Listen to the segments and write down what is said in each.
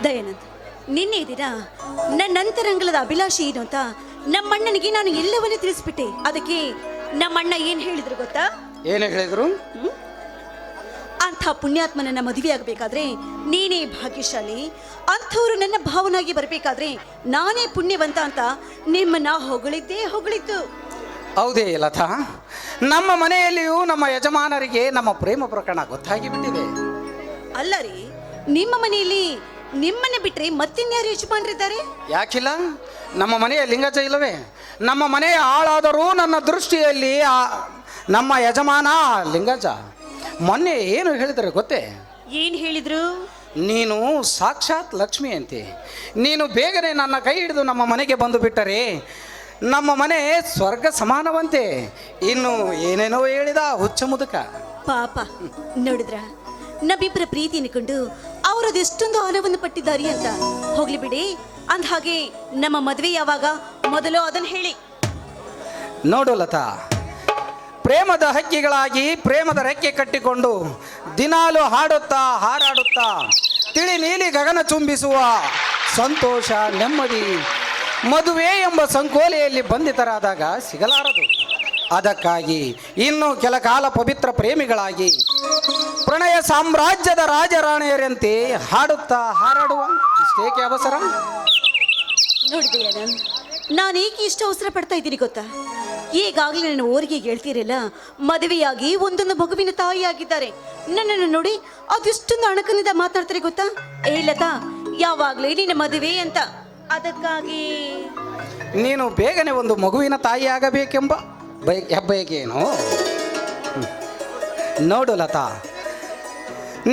ದಯಾನಂದ್, ನಿನ್ನೆ ದಿನ ನನ್ನ ಅಂತರಂಗಲದ ಅಭಿಲಾಷೆ ಏನು ಅಂತ ನಮ್ಮಣ್ಣನಿಗೆ ನಾನು ಎಲ್ಲವನ್ನೂ ತಿಳಿಸ್ಬಿಟ್ಟೆ. ಅದಕ್ಕೆ ನಮ್ಮಣ್ಣ ಏನು ಹೇಳಿದ್ರು ಗೊತ್ತಾ? ಏನು ಹೇಳಿದ್ರು? ಅಂಥ ಪುಣ್ಯಾತ್ಮನನ್ನ ಮದುವೆ ಆಗಬೇಕಾದ್ರೆ ನೀನೇ ಭಾಗ್ಯಶಾಲಿ, ಅಂಥವ್ರು ನನ್ನ ಭಾವನಾಗಿ ಬರಬೇಕಾದ್ರೆ ನಾನೇ ಪುಣ್ಯವಂತ ಅಂತ ನಿಮ್ಮನ್ನ ಹೊಗಳಿದ್ದು. ಹೌದೇ ಲತಾ, ನಮ್ಮ ಮನೆಯಲ್ಲಿಯೂ ನಮ್ಮ ಯಜಮಾನರಿಗೆ ನಮ್ಮ ಪ್ರೇಮ ಪ್ರಕರಣ ಗೊತ್ತಾಗಿ ಬಿಟ್ಟಿದೆ. ಅಲ್ಲ ರೀ, ನಿಮ್ಮ ಮನೆಯಲ್ಲಿ ನಿಮ್ಮನ್ನ ಬಿಟ್ರೆ ಮತ್ತಿನ್ಯಾರು ಯಜಮಾನರಿದ್ದಾರೆ? ಯಾಕಿಲ್ಲ, ನಮ್ಮ ಮನೆಯ ಲಿಂಗಜ ಇಲ್ಲವೇ? ನಮ್ಮ ಮನೆಯ ಆಳಾದರೂ ನನ್ನ ದೃಷ್ಟಿಯಲ್ಲಿ ನಮ್ಮ ಯಜಮಾನ ಲಿಂಗಜ. ಮೊನ್ನೆ ಏನು ಹೇಳಿದರೆ ಗೊತ್ತೇ? ಏನು ಹೇಳಿದ್ರು? ನೀನು ಸಾಕ್ಷಾತ್ ಲಕ್ಷ್ಮಿ ಅಂತೆ, ನೀನು ಬೇಗನೆ ನನ್ನ ಕೈ ಹಿಡಿದು ನಮ್ಮ ಮನೆಗೆ ಬಂದು ಬಿಟ್ಟರೆ ನಮ್ಮ ಮನೆ ಸ್ವರ್ಗ ಸಮಾನವಂತೆ. ಇನ್ನು ಏನೇನೋ ಹೇಳಿದ ಹುಚ್ಚ ಮುದುಕ. ಪಾಪ ನೋಡಿದ್ರ, ನಮ್ಮಿಬ್ಬರ ಪ್ರೀತಿಯನ್ನು ಕೊಂಡು ಅವರು ಅದೆಷ್ಟೊಂದು ಆನವನ್ನು ಪಟ್ಟಿದ್ದಾರೆ ಅಂತ. ಹೋಗ್ಲಿ ಬಿಡಿ. ಅಂದ ಹಾಗೆ ನಮ್ಮ ಮದುವೆ ಯಾವಾಗ? ಮೊದಲು ಅದನ್ನು ಹೇಳಿ. ನೋಡು ಲತಾ, ಪ್ರೇಮದ ಹಕ್ಕಿಗಳಾಗಿ ಪ್ರೇಮದ ರೆಕ್ಕೆ ಕಟ್ಟಿಕೊಂಡು ದಿನಾಲು ಹಾಡುತ್ತಾ ಹಾರಾಡುತ್ತಾ ತಿಳಿ ನೀಲಿ ಗಗನ ಚುಂಬಿಸುವ ಸಂತೋಷ ನೆಮ್ಮದಿ ಮದುವೆ ಎಂಬ ಸಂಕೋಲೆಯಲ್ಲಿ ಬಂಧಿತರಾದಾಗ ಸಿಗಲಾರದು. ಅದಕ್ಕಾಗಿ ಇನ್ನು ಕೆಲ ಕಾಲ ಪವಿತ್ರ ಪ್ರೇಮಿಗಳಾಗಿ ಪ್ರಣಯ ಸಾಮ್ರಾಜ್ಯದ ರಾಜರಾಣಿಯರಂತೆ ಹಾಡುತ್ತಾ ಹಾರಾಡುವ ಇಷ್ಟೇಕೆ ಅವಸರ? ನೋಡಿದೆ ನಾನು ಏಕೆ ಇಷ್ಟು ಅವಸರ ಪಡ್ತಾ ಇದ್ದೀನಿ ಗೊತ್ತಾ? ಈಗಾಗಲೇ ನನ್ನ ಊರಿಗೆ ಹೇಳ್ತೀರಲ್ಲ, ಮದುವೆಯಾಗಿ ಒಂದೊಂದು ಮಗುವಿನ ತಾಯಿಯಾಗಿದ್ದಾರೆ. ನನ್ನನ್ನು ನೋಡಿ ಅದೆಷ್ಟೊಂದು ಅಣಕನಿಂದ ಮಾತಾಡ್ತಾರೆ ಗೊತ್ತಾ? ಏ ಲತಾ, ಯಾವಾಗಲೇ ನಿನ್ನ ಮದುವೆ ಅಂತ. ಅದಕ್ಕಾಗಿ ನೀನು ಬೇಗನೆ ಒಂದು ಮಗುವಿನ ತಾಯಿ ಆಗಬೇಕೆಂಬ ಹೆಬ್ಬಯಕೇನು? ನೋಡು ಲತಾ,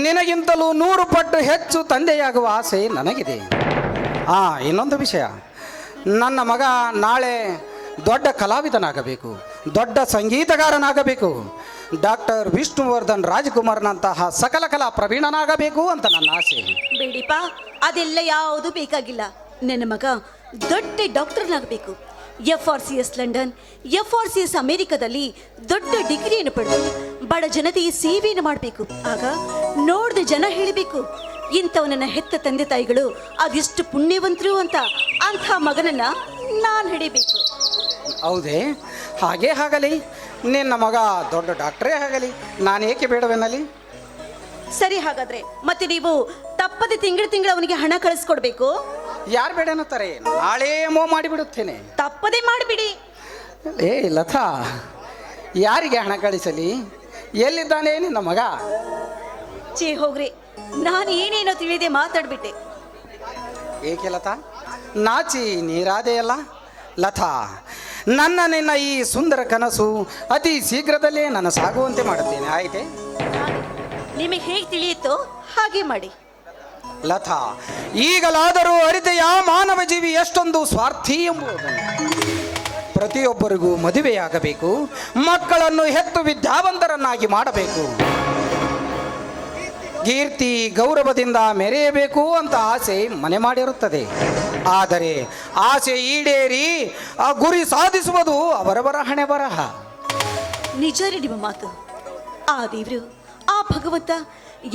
ನಿನಗಿಂತಲೂ 100 ಪಟ್ಟು ಹೆಚ್ಚು ತಂದೆಯಾಗುವ ಆಸೆ ನನಗಿದೆ. ಇನ್ನೊಂದು ವಿಷಯ, ನನ್ನ ಮಗ ನಾಳೆ ದೊಡ್ಡ ಕಲಾವಿದನಾಗಬೇಕು, ದೊಡ್ಡ ಸಂಗೀತಗಾರನಾಗಬೇಕು, ಡಾಕ್ಟರ್ ವಿಷ್ಣುವರ್ಧನ್ ರಾಜ್ಕುಮಾರ್ನಂತಹ ಸಕಲ ಕಲಾ ಪ್ರವೀಣನಾಗಬೇಕು ಅಂತ ನನ್ನ ಆಸೆ. ಬೇಡಿಪ, ಅದೆಲ್ಲ ಯಾವುದು ಬೇಕಾಗಿಲ್ಲ. ನನ್ನ ಮಗ ದೊಡ್ಡ ಡಾಕ್ಟರ್ನಾಗಬೇಕು. FRCS ಲಂಡನ್, FRCS ಅಮೆರಿಕದಲ್ಲಿ ದೊಡ್ಡ ಡಿಗ್ರಿಯನ್ನು ಪಡೆದು ಬಡ ಜನತೆಗೆ ಸೇವೆಯನ್ನು ಮಾಡಬೇಕು. ಆಗ ನೋಡಿದ ಜನ ಹೇಳಬೇಕು, ಇಂಥವನನ್ನ ಹೆತ್ತ ತಂದೆ ತಾಯಿಗಳು ಅದೆಷ್ಟು ಪುಣ್ಯವಂತರು ಅಂತ. ಅಂಥ ಮಗನನ್ನ ನಾನು ಹಿಡಿಬೇಕು. ಹೌದೇ? ಹಾಗೇ ಆಗಲಿ. ನಿನ್ನ ಮಗ ದೊಡ್ಡ ಡಾಕ್ಟ್ರೇ ಆಗಲಿ, ನಾನೇಕೆ ಬೇಡವೆನ್ನಲಿ? ಸರಿ, ಹಾಗಾದ್ರೆ ಮತ್ತೆ ನೀವು ತಪ್ಪದೆ ತಿಂಗಳು ಅವನಿಗೆ ಹಣ ಕಳಿಸ್ಕೊಡ್ಬೇಕು. ಯಾರು ಬೇಡ ಅನ್ನುತ್ತಾರೆ? ನಾಳೆ ಮಾಡಿಬಿಡುತ್ತೇನೆ. ತಪ್ಪದೆ ಮಾಡಿಬಿಡಿ. ಏ ಲತಾ, ಯಾರಿಗೆ ಹಣ ಕಳಿಸಲಿ? ಎಲ್ಲಿದ್ದಾನೆ ನಿನ್ನ ಮಗ? ಹೋಗ್ರಿ, ನಾನು ಏನೇನೋ ತಿಳಿದೆ ಮಾತಾಡ್ಬಿಟ್ಟೆ. ಏಕೆ ಲತಾ, ನಾಚಿ ನೀರಾದೆಯಲ್ಲ? ಲತಾ, ನಿನ್ನ ಈ ಸುಂದರ ಕನಸು ಅತಿ ಶೀಘ್ರದಲ್ಲೇ ನಾನು ಸಾಗುವಂತೆ ಮಾಡುತ್ತೇನೆ, ಆಯಿತೆ? ನಿಮಗೆ ಹೇಗೆ ತಿಳಿಯುತ್ತೋ ಹಾಗೆ ಮಾಡಿ. ಲತಾ, ಈಗಲಾದರೂ ಅರಿತೆಯ ಮಾನವ ಜೀವಿ ಎಷ್ಟೊಂದು ಸ್ವಾರ್ಥಿ ಎಂಬುದನ್ನು. ಪ್ರತಿಯೊಬ್ಬರಿಗೂ ಮದುವೆಯಾಗಬೇಕು, ಮಕ್ಕಳನ್ನು ಹೆತ್ತು ವಿದ್ಯಾವಂತರನ್ನಾಗಿ ಮಾಡಬೇಕು, ಕೀರ್ತಿ ಗೌರವದಿಂದ ಮೆರೆಯಬೇಕು ಅಂತ ಆಸೆ ಮನೆ ಮಾಡಿರುತ್ತದೆ. ಆದರೆ ಆಸೆ ಈಡೇರಿ ಆ ಗುರಿ ಸಾಧಿಸುವುದು ಅವರವರ ಹಣೆ ಬರಹ. ನಿಜ ರೀ ನಿಮ್ಮ ಮಾತು. ಆ ದೇವರು, ಆ ಭಗವಂತ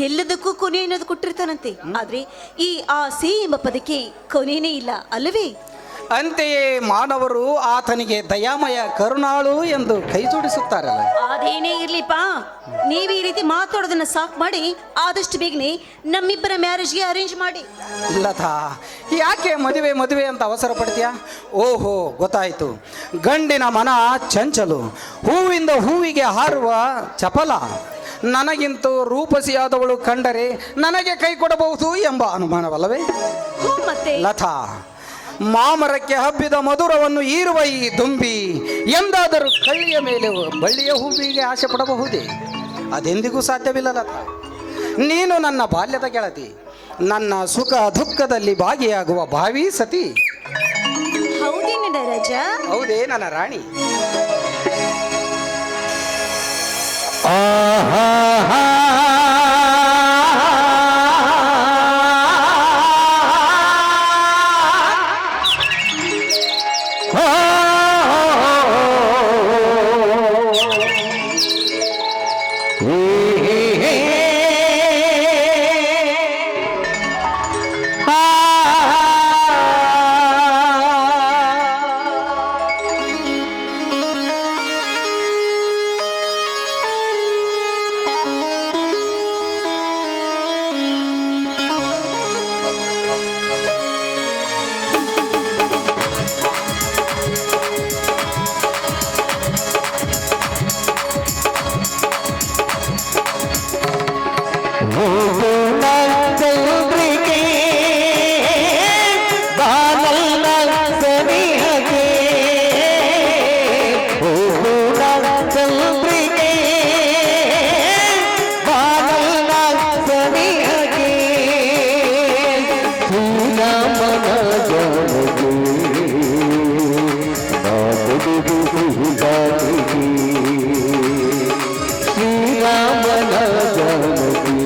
ಎಲ್ಲದಕ್ಕೂ ಕೊನೆ ಅನ್ನೋದು ಕೊಟ್ಟಿರ್ತಾನಂತೆ. ಆದ್ರೆ ಈ ಆಸೆ ಎಂಬ ಪದಕ್ಕೆ ಕೊನೆಯೇ ಇಲ್ಲ ಅಲ್ಲವೇ? ಅಂತೆಯೇ ಮಾನವರು ಆತನಿಗೆ ದಯಾಮಯ ಕರುಣಾಳು ಎಂದು ಕೈ ಜೋಡಿಸುತ್ತಾರಲ್ಲ. ಅದೇನೇ ಇರ್ಲಿಪ್ಪ, ನೀವು ಈ ರೀತಿ ಮಾತಾಡೋದನ್ನ ಸಾಕು ಮಾಡಿ ಆದಷ್ಟು ಬೇಗನೆ ನಮ್ಮಿಬ್ಬರ ಮ್ಯಾರೇಜ್ಗೆ ಅರೇಂಜ್ ಮಾಡಿ. ಲತಾ, ಯಾಕೆ ಮದುವೆ ಅಂತ ಅವಸರ ಪಡ್ತೀಯಾ? ಓಹೋ, ಗೊತ್ತಾಯಿತು. ಗಂಡಿನ ಮನ ಚಂಚಲು, ಹೂವಿಂದ ಹೂವಿಗೆ ಹಾರುವ ಚಪಲ. ನನಗಿಂತೂ ರೂಪಸಿಯಾದವಳು ಕಂಡರೆ ನನಗೆ ಕೈ ಕೊಡಬಹುದು ಎಂಬ ಅನುಮಾನವಲ್ಲವೇ? ಮತ್ತೆ ಲತಾ, ಮಾಮರಕ್ಕೆ ಹಬ್ಬಿದ ಮಧುರವನ್ನು ಈರುವ ಈ ದುಂಬಿ ಎಂದಾದರೂ ಕಳ್ಳಿಯ ಮೇಲೆ ಬಳ್ಳಿಯ ಹೂವಿಗೆ ಆಸೆ ಪಡಬಹುದೇ? ಅದೆಂದಿಗೂ ಸಾಧ್ಯವಿಲ್ಲ ಲತಾ. ನೀನು ನನ್ನ ಬಾಲ್ಯದ ಗೆಳತಿ, ನನ್ನ ಸುಖ ದುಃಖದಲ್ಲಿ ಭಾಗಿಯಾಗುವ ಭಾವಿ ಸತಿ. ಹೌದೇನ ರಾಜ? ಹೌದೇ ನನ್ನ ರಾಣಿ. ಶ್ರೀರಾಮನ ಜಾನಕಿ ನಾದುದು ಸಿಹಿದಾಗಿ ಶ್ರೀರಾಮನ ಜಾನಕಿ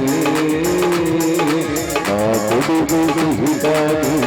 ನಾದುದು ಸಿಹಿದಾಗಿ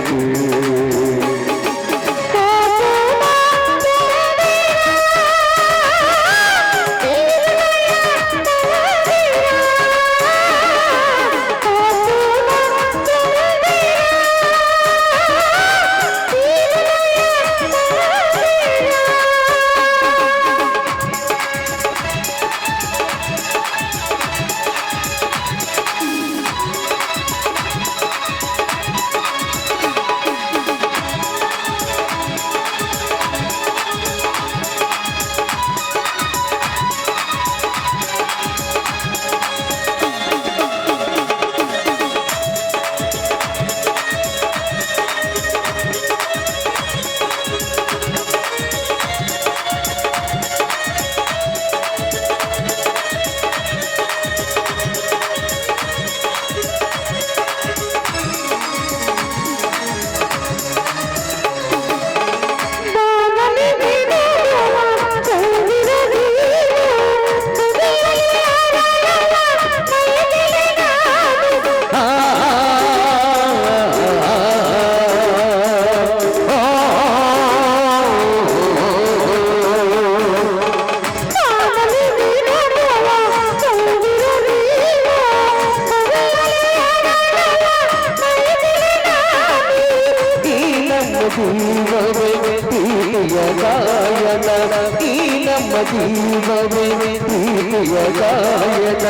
ಜೀವವೇ ಪ್ರೀತಿಯ ಗಾಯನ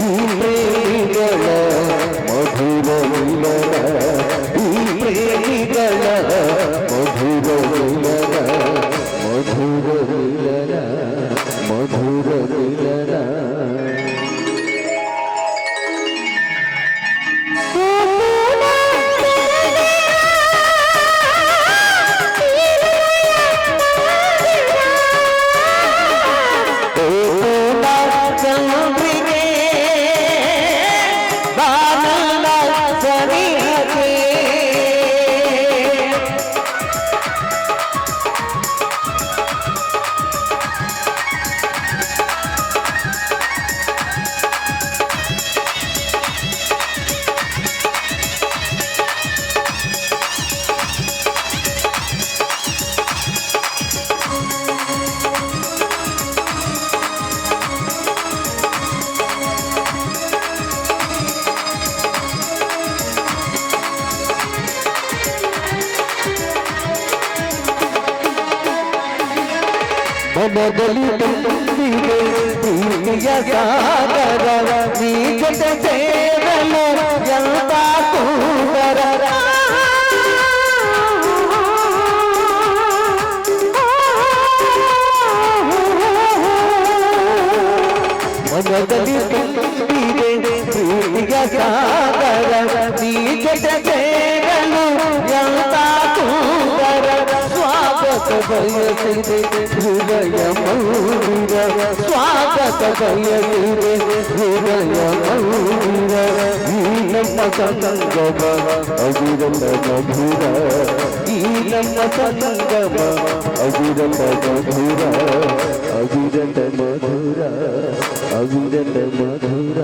ಈ ಪ್ರೇಮಿಗಳ ಮಧುರ ವಿಲನ ಈ ಪ್ರೇಮಿಗಳ ಮಧುರ ವಿಲನ ಮಧುರ ವಿಲನ ಮಧುರ ವಿಲನ ಮನದಲ್ಲಿ ತುಂಬಿದೆ ಪ್ರೀತಿಯ ಸಾಗರ ನೀ ಜೊತೆ ಸೇರಲು ಎಂತ ಸುಂದರ ಮನದಲ್ಲಿ ತುಂಬಿದೆ ಪ್ರೀತಿಯ ಸಾಗರ ನೀ ಜೊತೆ ಸೇರಲು ಎಂತ ಸುಂದರ ಸ್ವಾಗತ ಬಯಸಿದೆ ಹೃದಯ ಮೌರ ಸ್ವಾಗತ ಬಯಸಿದೆ ಹೃದಯ ಮೌರ ಈ ನಮ್ಮ ಸಂಗಮ ಅವಿರತ ಮಧುರ ಈ ನಮ್ಮ ಸಂಗಮ ಅವಿರತ ಮಧುರ ಅವಿರತ ಮಧುರ ಅವಿರತ ಮಧುರ